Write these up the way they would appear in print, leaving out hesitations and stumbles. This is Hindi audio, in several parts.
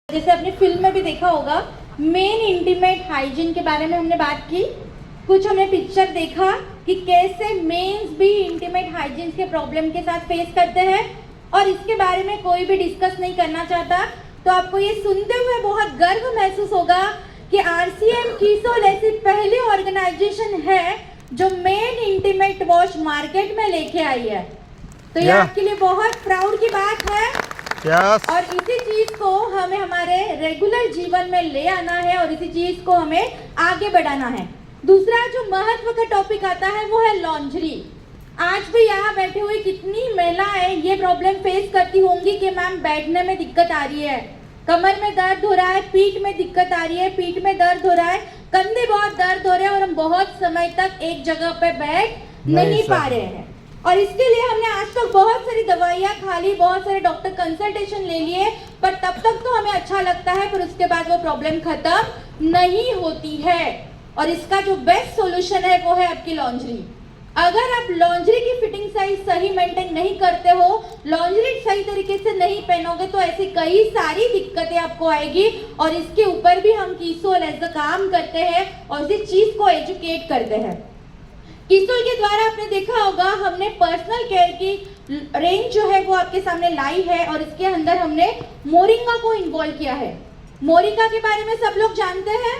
जैसे अपनी फिल्म में भी देखा होगा, मेन इंटीमेट हाइजीन के बारे में हमने बात की। कुछ हमने पिक्चर देखा कि कैसे मेंस भी इंटीमेट हाइजीन के प्रॉब्लम के साथ फेस करते हैं और इसके बारे में कोई भी डिस्कस नहीं करना चाहता। तो आपको ये सुनते हुए बहुत गर्व महसूस होगा कि आरसीएम कीसोल ऐसी पहली ऑर्गेनाइजेशन है जो मेन इंटीमेट वॉश मार्केट में लेके आई है। तो ये आपके लिए बहुत प्राउड की बात है। और इसी चीज को हमें हमारे रेगुलर जीवन में ले आना है और इसी चीज को हमें आगे बढ़ाना है। दूसरा जो महत्व का टॉपिक आता है वो है लॉन्ड्री। आज भी यहाँ बैठे हुए कितनी महिलाएं ये प्रॉब्लम फेस करती होंगी कि मैम बैठने में दिक्कत आ रही है, कमर में दर्द हो रहा है, पीठ में दिक्कत आ रही है, पीठ में दर्द हो रहा है, कंधे बहुत दर्द हो रहे हैं और हम बहुत समय तक एक जगह पे बैठ नहीं पा रहे हैं। और इसके लिए हमने आज तक बहुत सारी दवाइयाँ खा ली, बहुत सारे डॉक्टर कंसल्टेशन ले लिए, पर तब तक तो हमें अच्छा लगता है, पर उसके बाद वो प्रॉब्लम खत्म नहीं होती है। और इसका जो बेस्ट सॉल्यूशन है वो है आपकी लॉन्ड्री। अगर आप लॉन्ड्री की फिटिंग साइज सही मेंटेन नहीं करते हो, लॉन्ड्री सही तरीके से नहीं पहनोगे तो ऐसी कई सारी दिक्कतें आपको आएगी। और इसके ऊपर भी हम कीसोल एज अ काम करते हैं और इस चीज को एजुकेट करते हैं। कीसोल के द्वारा आपने देखा होगा हमने पर्सनल केयर की रेंज जो है वो आपके सामने लाई है और इसके अंदर हमने मोरिंगा को इन्वॉल्व किया है। मोरिंगा के बारे में सब लोग जानते हैं।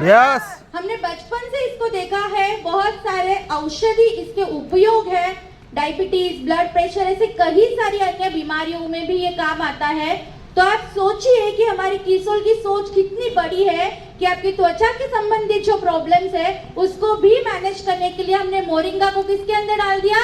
यस। हमने बचपन से इसको देखा है, बहुत सारे औषधि इसके उपयोग है, डायबिटीज, ब्लड प्रेशर, ऐसे कई सारी अन्य बीमारियों में भी ये काम आता है। तो आप सोचिए कि हमारी कीसोल की सोच कितनी बड़ी है कि आपकी त्वचा के संबंधित जो प्रॉब्लम्स है उसको भी मैनेज करने के लिए हमने मोरिंगा को किसके अंदर डाल दिया,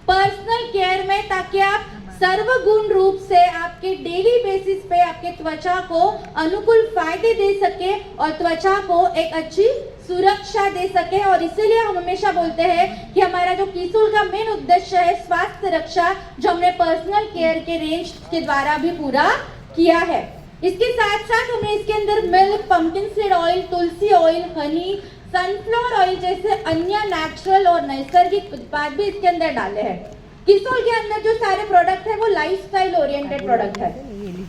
पर्सनल केयर में, ताकि आप सर्वगुण रूप से आपके डेली बेसिस पे आपके त्वचा को अनुकूल फायदे दे सके और त्वचा को एक अच्छी सुरक्षा दे सके। और इसीलिए हम हमेशा बोलते हैं कि हमारा जो कीसोल का मेन उद्देश्य है स्वास्थ्य रक्षा, जो हमने पर्सनल केयर के रेंज के द्वारा भी पूरा किया है। इसके साथ साथ हमने इसके अंदर मिल्क, पंपकिन सीड ऑयल, तुलसी ऑयल, हनी, सनफ्लावर ऑयल जैसे अन्य नेचुरल और नैसर्गिक उत्पाद भी इसके अंदर डाले हैं। कीसोल के अंदर जो सारे प्रोडक्ट है वो लाइफस्टाइल ओरिएंटेड प्रोडक्ट है।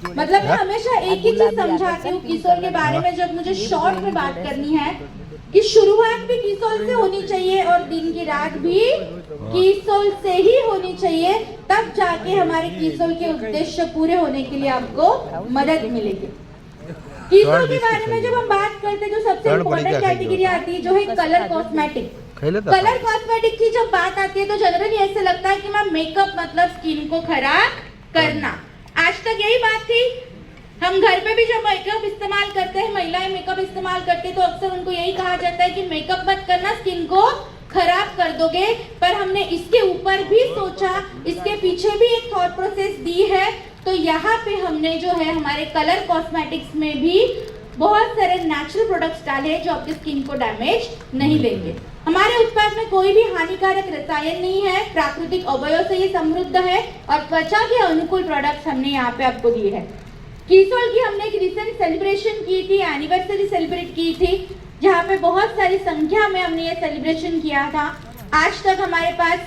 मतलब मैं हमेशा एक ही चीज समझाती हूँ कीसोल के बारे में जब मुझे शॉर्ट में बात करनी है कि शुरुआत भी कीसोल से होनी चाहिए और दिन की रात भी कीसोल से ही होनी चाहिए, तब जाके हमारे कीसोल के उद्देश्य पूरे होने के लिए आपको मदद मिलेगी। कीसोल के बारे में जब हम बात करते हैं जो सबसे इम्पोर्टेंट कैटेगरी आती है जो है कलर कॉस्मेटिक। कलर कॉस्मेटिक की जब बात आती है तो जनरली ऐसे लगता है कि मैम मेकअप मतलब स्किन को खराब करना। आज तक यही बात थी। हम घर पे भी जो मेकअप इस्तेमाल करते हैं, महिलाएं मेकअप इस्तेमाल करते हैं तो अक्सर उनको यही कहा जाता है कि मेकअप मत करना, स्किन को खराब कर दोगे। पर हमने इसके ऊपर भी सोचा, इसके पीछे भी एक थॉट प्रोसेस दी है। तो यहाँ पे हमने जो है हमारे कलर कॉस्मेटिक्स में भी बहुत सारे नेचुरल प्रोडक्ट्स डाले हैं जो आपकी स्किन को डैमेज नहीं देंगे। हमारे उत्पाद में कोई भी हानिकारक रसायन नहीं है, प्राकृतिक अवयव से ये समृद्ध है और त्वचा के अनुकूल प्रोडक्ट्स हमने यहाँ पे आपको दिए हैं। कीसोल की हमने एक रिसेंट सेलिब्रेशन की थी, एनिवर्सरी सेलिब्रेट की थी, जहाँ पे बहुत सारी संख्या में हमने ये सेलिब्रेशन किया था। आज तक हमारे पास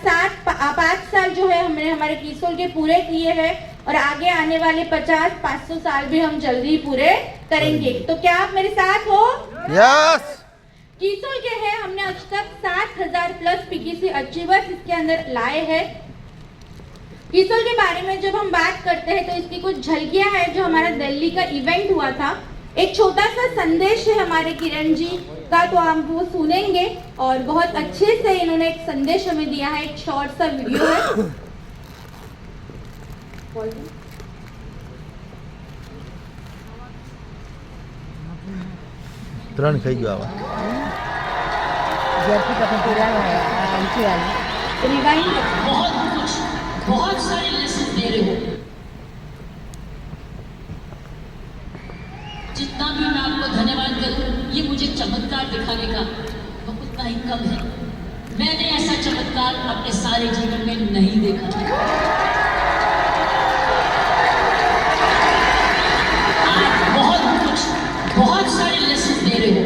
5 साल जो है हमने हमारे कीसोल के पूरे किए हैं और आगे आने वाले 50-500 साल भी हम जल्दी ही पूरे करेंगे। तो क्या आप मेरे साथ हो? यस। कीसोल के हैं हमने आज तक 60,000 प्लस पीकीसी अचीवर्स इसके अंदर लाए हैं। कीसोल के बारे में जब हम बात करते हैं तो इसकी कुछ झलकियां हैं जो हमारा दिल्ली का इवेंट हुआ था। एक छोटा सा संदेश है हमारे किरण जी का, तो हम वो सुनेंगे और बहुत अच्छे से इन्होंने एक संदेश हमें दिया है। एक शॉर्ट सा वीडियो है। ત્રણ થઈ ગયો આવા बहुत सारे लेसन दे रहे हो। जितना भी मैं आपको धन्यवाद करूं, ये मुझे चमत्कार दिखाने का वो उतना ही कम है। मैंने ऐसा चमत्कार अपने सारे जीवन में नहीं देखा। आप बहुत सारे लेसन दे रहे हो।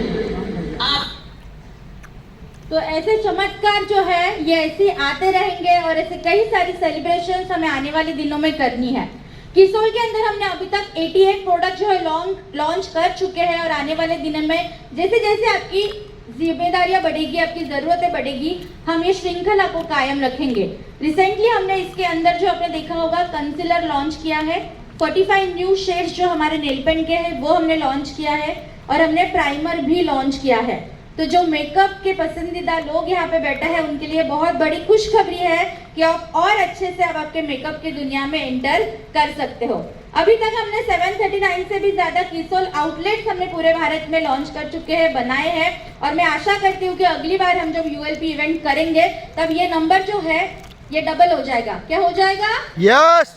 तो ऐसे चमत्कार जो है ये ऐसे आते रहेंगे और ऐसे कई सारी सेलिब्रेशंस हमें आने वाले दिनों में करनी है। किसोल के अंदर हमने अभी तक 88 प्रोडक्ट जो है लॉन्च कर चुके हैं और आने वाले दिनों में जैसे जैसे आपकी जिम्मेदारियां बढ़ेगी, आपकी जरूरतें बढ़ेगी, हम ये श्रृंखला को कायम रखेंगे। रिसेंटली हमने इसके अंदर जो आपने देखा होगा कंसीलर लॉन्च किया है, 45 न्यू शेड्स जो हमारे नेल पेंट के हैं वो हमने लॉन्च किया है और हमने प्राइमर भी लॉन्च किया है। तो जो मेकअप के पसंदीदा लोग यहाँ पे बैठे हैं उनके लिए बहुत बड़ी खुशखबरी है कि आप और अच्छे से आप आपके मेकअप की दुनिया में एंटर कर सकते हो। अभी तक हमने 739 से भी ज्यादा किसोल आउटलेट्स हमने पूरे भारत में लॉन्च कर चुके हैं, बनाए हैं और मैं आशा करती हूँ कि अगली बार हम जब यूएलपी इवेंट करेंगे तब ये नंबर जो है ये डबल हो जाएगा। क्या हो जाएगा? यस।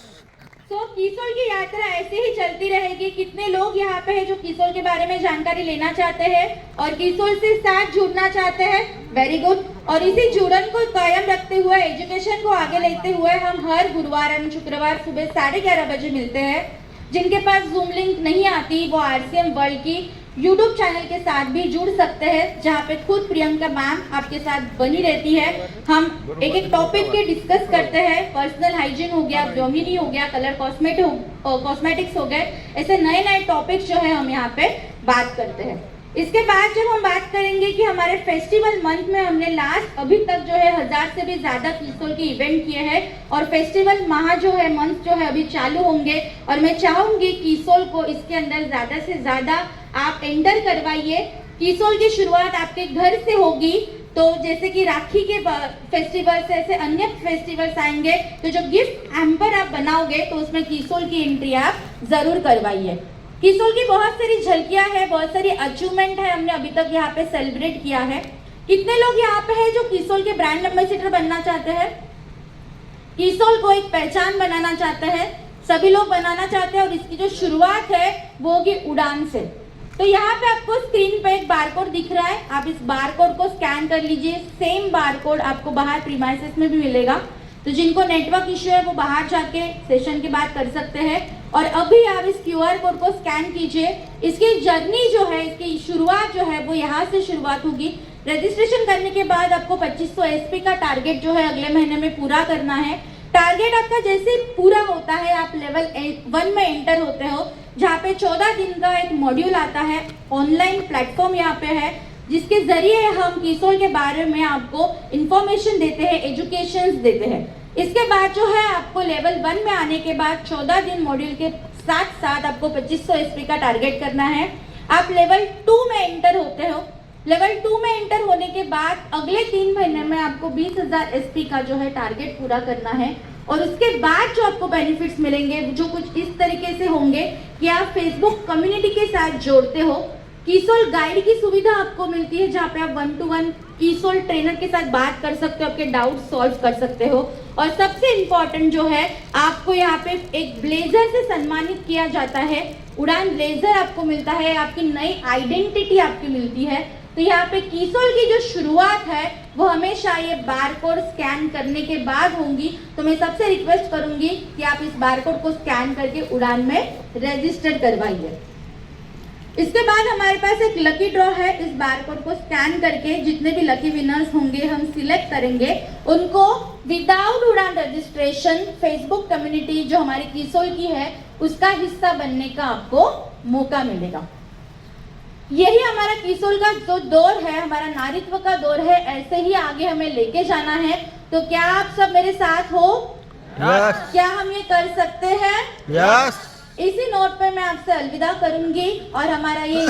तो किसोल की यात्रा ऐसे ही चलती रहेगी। कितने लोग यहाँ पे हैं जो किसोल के बारे में जानकारी लेना चाहते हैं और किसोल से साथ जुड़ना चाहते हैं? Very good. और इसी जुड़न को कायम रखते हुए, एजुकेशन को आगे लेते हुए हम हर गुरुवार एवं शुक्रवार सुबह 11:30 बजे मिलते हैं। जिनके पास जूम लिंक नहीं आती वो RCM वर्ल्ड की यूट्यूब चैनल के साथ भी जुड़ सकते हैं, जहाँ पे खुद प्रियंका मैम आपके साथ बनी रहती है। हम एक एक टॉपिक के डिस्कस करते हैं। पर्सनल हाइजीन हो गया, गृहिणी हो गया, कलर कॉस्मेटिक्स हो गए, ऐसे नए नए टॉपिक्स जो है हम यहाँ पे बात करते हैं। इसके बाद जब हम बात करेंगे कि हमारे फेस्टिवल मंथ में हमने लास्ट अभी तक जो है 1000 से भी ज्यादा किसोल के इवेंट किए हैं और फेस्टिवल माह जो है मंथ जो है अभी चालू होंगे और मैं चाहूंगी किसोल को इसके अंदर ज्यादा से ज्यादा आप एंटर करवाइए। किसोल की शुरुआत आपके घर से होगी, तो जैसे कि राखी के फेस्टिवल्स ऐसे अन्य फेस्टिवल्स आएंगे तो जो गिफ्ट हैम्पर आप बनाओगे तो उसमें किसोल की एंट्री आप जरूर करवाइए। किसोल की बहुत सारी झलकियां है, बहुत सारी अचीवमेंट है हमने अभी तक यहाँ पे सेलिब्रेट किया है। कितने लोग यहाँ पे हैं जो किसोल के ब्रांड एम्बेसडर बनना चाहते हैं? किसोल को एक पहचान बनाना चाहते हैं, सभी लोग बनाना चाहते हैं और इसकी जो शुरुआत है वो होगी उड़ान से। तो यहाँ पे आपको स्क्रीन पे एक बारकोड दिख रहा है, आप इस बारकोड को स्कैन कर लीजिए। सेम बारकोड आपको बाहर प्रीमाइसेस में भी मिलेगा, तो जिनको नेटवर्क इश्यू है वो बाहर जाके सेशन के बाद कर सकते हैं। और अभी आप इस QR कोड को स्कैन कीजिए। इसकी जर्नी जो है, इसकी शुरुआत जो है वो यहाँ से शुरुआत होगी। रजिस्ट्रेशन करने के बाद आपको 2500 SP का टारगेट जो है अगले महीने में पूरा करना है। टारगेट आपका जैसे पूरा होता है आप लेवल 1 में एंटर होते हो, जहाँ पे 14 दिन का एक मॉड्यूल आता है। ऑनलाइन प्लेटफॉर्म यहाँ पे है जिसके जरिए हम किसोल के बारे में आपको इंफॉर्मेशन देते हैं, एजुकेशन देते हैं। इसके बाद जो है आपको लेवल 1 में आने के बाद 14 दिन मॉड्यूल के साथ साथ आपको 2500 SP का टारगेट करना है। आप लेवल 2 में एंटर होते हो। लेवल 2 में एंटर होने के बाद अगले 3 महीने में आपको 20,000 SP का जो है टारगेट पूरा करना है। और उसके बाद जो आपको बेनिफिट्स मिलेंगे जो कुछ इस तरीके से होंगे कि आप फेसबुक कम्युनिटी के साथ जोड़ते हो। किसोल गाइड की सुविधा आपको मिलती है, जहाँ पे आप 1-to-1 किसोल ट्रेनर के साथ बात कर सकते हो, आपके डाउट सॉल्व कर सकते हो। और सबसे इम्पोर्टेंट जो है आपको यहाँ पे एक ब्लेजर से सम्मानित किया जाता है। उड़ान ब्लेजर आपको मिलता है, आपकी नई आइडेंटिटी आपकी मिलती है। तो यहाँ पे किसोल की जो शुरुआत है वो हमेशा ये बारकोड स्कैन करने के बाद होंगी। तो मैं सबसे रिक्वेस्ट करूंगी कि आप इस बारकोड को स्कैन करके उड़ान में रजिस्टर करवाइए। इसके बाद हमारे पास एक लकी ड्रॉ है। इस बारकोड को स्कैन करके जितने भी लकी विनर्स होंगे हम सिलेक्ट करेंगे, उनको विदाउट उड़ान रजिस्ट्रेशन फेसबुक कम्युनिटी जो हमारी किसोल की है उसका हिस्सा बनने का आपको मौका मिलेगा। यही हमारा किसोल का जो दौर है, हमारा नारीत्व का दौर है, ऐसे ही आगे हमें लेके जाना है। तो क्या आप सब मेरे साथ हो? यस। क्या हम ये कर सकते हैं? यस। इसी नोट पे मैं आपसे अलविदा करूंगी और हमारा ये